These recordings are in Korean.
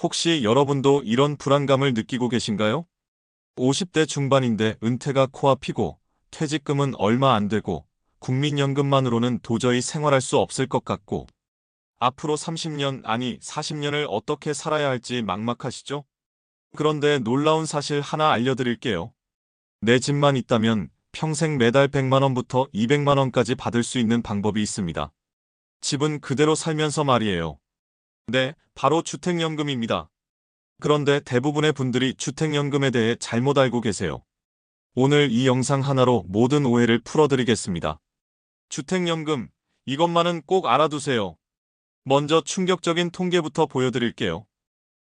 혹시 여러분도 이런 불안감을 느끼고 계신가요? 50대 중반인데 은퇴가 코앞이고 퇴직금은 얼마 안 되고 국민연금만으로는 도저히 생활할 수 없을 것 같고 앞으로 30년 아니 40년을 어떻게 살아야 할지 막막하시죠? 그런데 놀라운 사실 하나 알려드릴게요. 내 집만 있다면 평생 매달 100만 원부터 200만 원까지 받을 수 있는 방법이 있습니다. 집은 그대로 살면서 말이에요. 네, 바로 주택연금입니다. 그런데 대부분의 분들이 주택연금에 대해 잘못 알고 계세요. 오늘 이 영상 하나로 모든 오해를 풀어드리겠습니다. 주택연금, 이것만은 꼭 알아두세요. 먼저 충격적인 통계부터 보여드릴게요.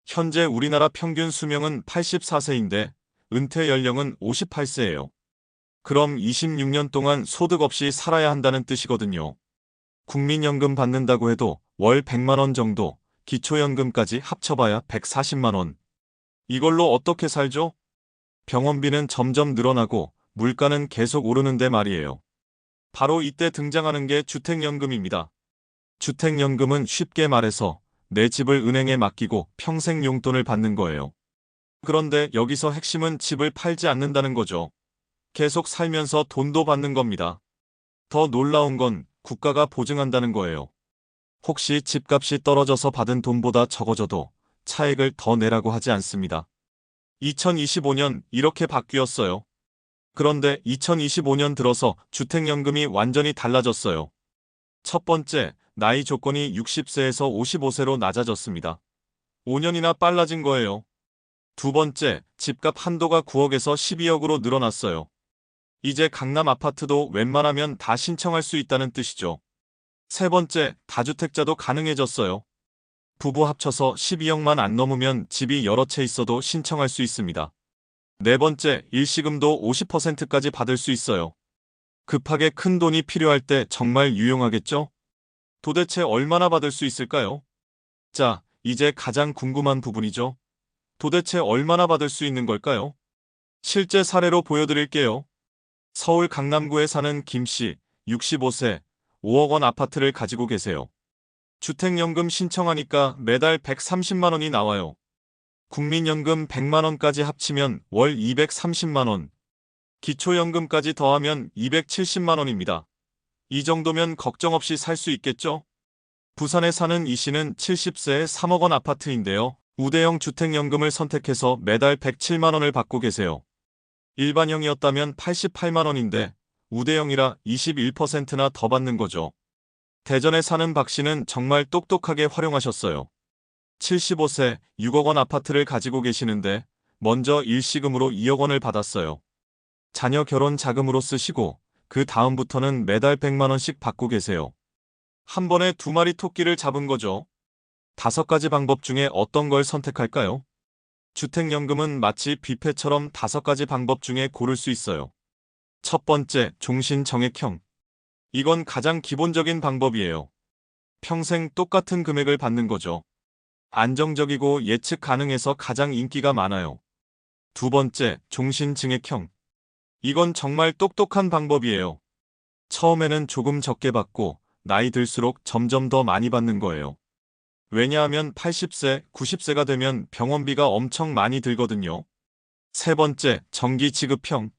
현재 우리나라 평균 수명은 84세인데 은퇴 연령은 58세예요. 그럼 26년 동안 소득 없이 살아야 한다는 뜻이거든요. 국민연금 받는다고 해도 월 100만 원 정도, 기초연금까지 합쳐봐야 140만 원. 이걸로 어떻게 살죠? 병원비는 점점 늘어나고 물가는 계속 오르는데 말이에요. 바로 이때 등장하는 게 주택연금입니다. 주택연금은 쉽게 말해서 내 집을 은행에 맡기고 평생 용돈을 받는 거예요. 그런데 여기서 핵심은 집을 팔지 않는다는 거죠. 계속 살면서 돈도 받는 겁니다. 더 놀라운 건 국가가 보증한다는 거예요. 혹시 집값이 떨어져서 받은 돈보다 적어져도 차액을 더 내라고 하지 않습니다. 2025년 이렇게 바뀌었어요. 그런데 2025년 들어서 주택연금이 완전히 달라졌어요. 첫 번째, 나이 조건이 60세에서 55세로 낮아졌습니다. 5년이나 빨라진 거예요. 두 번째, 집값 한도가 9억에서 12억으로 늘어났어요. 이제 강남 아파트도 웬만하면 다 신청할 수 있다는 뜻이죠. 세 번째, 다주택자도 가능해졌어요. 부부 합쳐서 12억만 안 넘으면 집이 여러 채 있어도 신청할 수 있습니다. 네 번째, 일시금도 50%까지 받을 수 있어요. 급하게 큰 돈이 필요할 때 정말 유용하겠죠? 도대체 얼마나 받을 수 있을까요? 자, 이제 가장 궁금한 부분이죠. 도대체 얼마나 받을 수 있는 걸까요? 실제 사례로 보여드릴게요. 서울 강남구에 사는 김 씨, 65세, 5억 원 아파트를 가지고 계세요. 주택연금 신청하니까 매달 130만 원이 나와요. 국민연금 100만 원까지 합치면 월 230만 원, 기초연금까지 더하면 270만 원입니다. 이 정도면 걱정 없이 살 수 있겠죠? 부산에 사는 이 씨는 70세에 3억 원 아파트인데요. 우대형 주택연금을 선택해서 매달 107만 원을 받고 계세요. 일반형이었다면 88만 원인데 우대형이라 21%나 더 받는 거죠. 대전에 사는 박 씨는 정말 똑똑하게 활용하셨어요. 75세 6억 원 아파트를 가지고 계시는데 먼저 일시금으로 2억 원을 받았어요. 자녀 결혼 자금으로 쓰시고 그 다음부터는 매달 100만 원씩 받고 계세요. 한 번에 두 마리 토끼를 잡은 거죠. 5가지 방법 중에 어떤 걸 선택할까요? 주택연금은 마치 뷔페처럼 5가지 방법 중에 고를 수 있어요. 첫 번째, 종신정액형. 이건 가장 기본적인 방법이에요. 평생 똑같은 금액을 받는 거죠. 안정적이고 예측 가능해서 가장 인기가 많아요. 두 번째, 종신증액형. 이건 정말 똑똑한 방법이에요. 처음에는 조금 적게 받고 나이 들수록 점점 더 많이 받는 거예요. 왜냐하면 80세, 90세가 되면 병원비가 엄청 많이 들거든요. 세 번째, 정기지급형.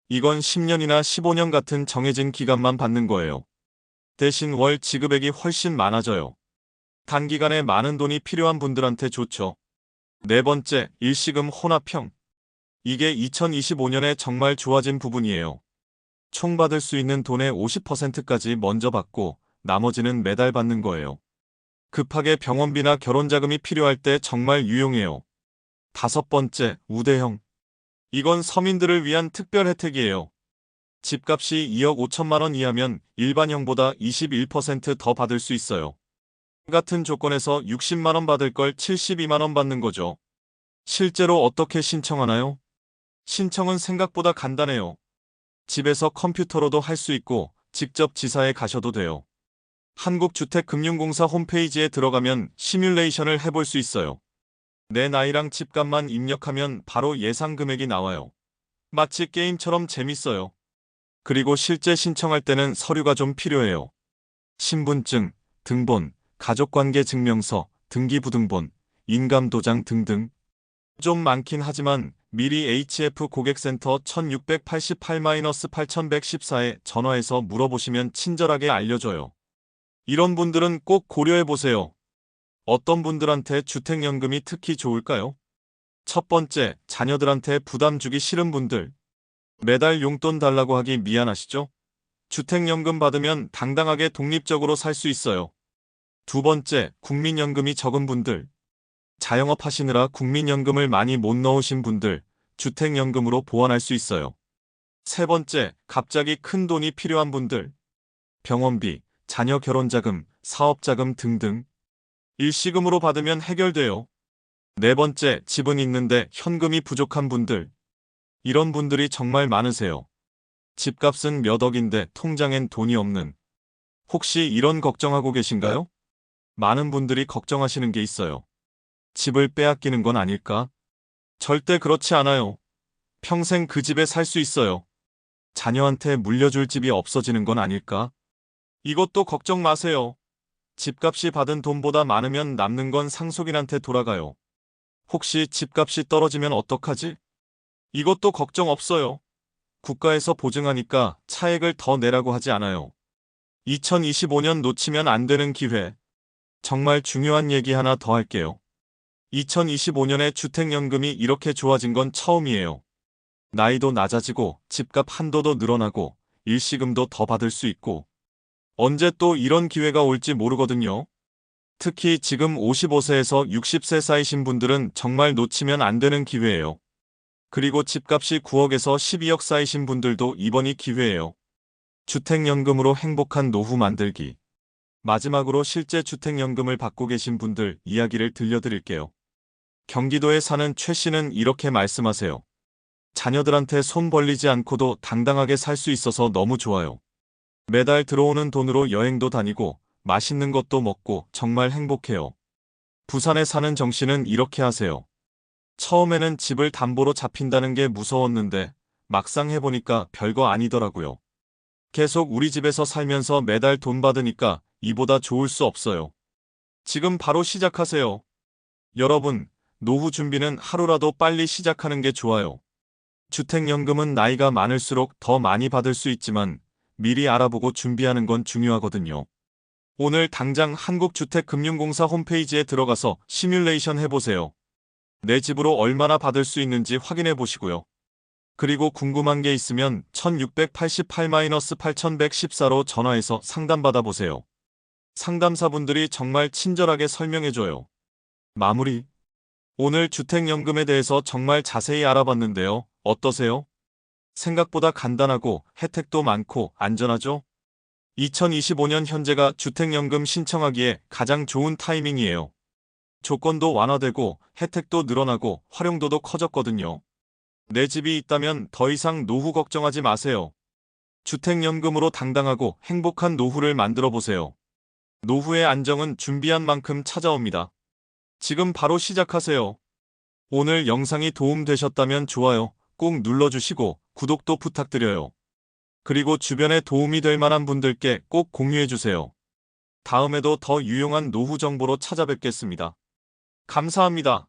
이건 10년이나 15년 같은 정해진 기간만 받는 거예요. 대신 월 지급액이 훨씬 많아져요. 단기간에 많은 돈이 필요한 분들한테 좋죠. 네 번째, 일시금 혼합형. 이게 2025년에 정말 좋아진 부분이에요. 총 받을 수 있는 돈의 50%까지 먼저 받고 나머지는 매달 받는 거예요. 급하게 병원비나 결혼자금이 필요할 때 정말 유용해요. 다섯 번째, 우대형. 이건 서민들을 위한 특별 혜택이에요. 집값이 2억 5천만 원 이하면 일반형보다 21%더 받을 수 있어요. 같은 조건에서 60만 원 받을 걸 72만 원 받는 거죠. 실제로 어떻게 신청하나요? 신청은 생각보다 간단해요. 집에서 컴퓨터로도 할 수 있고 직접 지사에 가셔도 돼요. 한국주택금융공사 홈페이지에 들어가면 시뮬레이션을 해볼 수 있어요. 내 나이랑 집값만 입력하면 바로 예상 금액이 나와요. 마치 게임처럼 재밌어요. 그리고 실제 신청할 때는 서류가 좀 필요해요. 신분증, 등본, 가족관계 증명서, 등기부등본, 인감도장 등등. 좀 많긴 하지만 미리 HF 고객센터 1688-8114에 전화해서 물어보시면 친절하게 알려줘요. 이런 분들은 꼭 고려해보세요. 어떤 분들한테 주택연금이 특히 좋을까요? 첫 번째, 자녀들한테 부담 주기 싫은 분들. 매달 용돈 달라고 하기 미안하시죠? 주택연금 받으면 당당하게 독립적으로 살 수 있어요. 두 번째, 국민연금이 적은 분들. 자영업 하시느라 국민연금을 많이 못 넣으신 분들, 주택연금으로 보완할 수 있어요. 세 번째, 갑자기 큰 돈이 필요한 분들. 병원비, 자녀 결혼자금, 사업자금 등등. 일시금으로 받으면 해결돼요. 네 번째, 집은 있는데 현금이 부족한 분들. 이런 분들이 정말 많으세요. 집값은 몇 억인데 통장엔 돈이 없는. 혹시 이런 걱정하고 계신가요? 많은 분들이 걱정하시는 게 있어요. 집을 빼앗기는 건 아닐까? 절대 그렇지 않아요. 평생 그 집에 살 수 있어요. 자녀한테 물려줄 집이 없어지는 건 아닐까? 이것도 걱정 마세요. 집값이 받은 돈보다 많으면 남는 건 상속인한테 돌아가요. 혹시 집값이 떨어지면 어떡하지? 이것도 걱정 없어요. 국가에서 보증하니까 차액을 더 내라고 하지 않아요. 2025년 놓치면 안 되는 기회. 정말 중요한 얘기 하나 더 할게요. 2025년에 주택연금이 이렇게 좋아진 건 처음이에요. 나이도 낮아지고 집값 한도도 늘어나고 일시금도 더 받을 수 있고 언제 또 이런 기회가 올지 모르거든요. 특히 지금 55세에서 60세 사이신 분들은 정말 놓치면 안 되는 기회예요. 그리고 집값이 9억에서 12억 사이신 분들도 이번이 기회예요. 주택연금으로 행복한 노후 만들기. 마지막으로 실제 주택연금을 받고 계신 분들 이야기를 들려드릴게요. 경기도에 사는 최 씨는 이렇게 말씀하세요. 자녀들한테 손 벌리지 않고도 당당하게 살 수 있어서 너무 좋아요. 매달 들어오는 돈으로 여행도 다니고 맛있는 것도 먹고 정말 행복해요. 부산에 사는 정 씨는 이렇게 하세요. 처음에는 집을 담보로 잡힌다는 게 무서웠는데 막상 해보니까 별거 아니더라고요. 계속 우리 집에서 살면서 매달 돈 받으니까 이보다 좋을 수 없어요. 지금 바로 시작하세요. 여러분, 노후 준비는 하루라도 빨리 시작하는 게 좋아요. 주택연금은 나이가 많을수록 더 많이 받을 수 있지만 미리 알아보고 준비하는 건 중요하거든요. 오늘 당장 한국주택금융공사 홈페이지에 들어가서 시뮬레이션 해보세요. 내 집으로 얼마나 받을 수 있는지 확인해 보시고요. 그리고 궁금한 게 있으면 1688-8114로 전화해서 상담받아 보세요. 상담사분들이 정말 친절하게 설명해줘요. 마무리. 오늘 주택연금에 대해서 정말 자세히 알아봤는데요. 어떠세요? 생각보다 간단하고 혜택도 많고 안전하죠? 2025년 현재가 주택연금 신청하기에 가장 좋은 타이밍이에요. 조건도 완화되고 혜택도 늘어나고 활용도도 커졌거든요. 내 집이 있다면 더 이상 노후 걱정하지 마세요. 주택연금으로 당당하고 행복한 노후를 만들어 보세요. 노후의 안정은 준비한 만큼 찾아옵니다. 지금 바로 시작하세요. 오늘 영상이 도움되셨다면 좋아요 꼭 눌러주시고 구독도 부탁드려요. 그리고 주변에 도움이 될 만한 분들께 꼭 공유해주세요. 다음에도 더 유용한 노후 정보로 찾아뵙겠습니다. 감사합니다.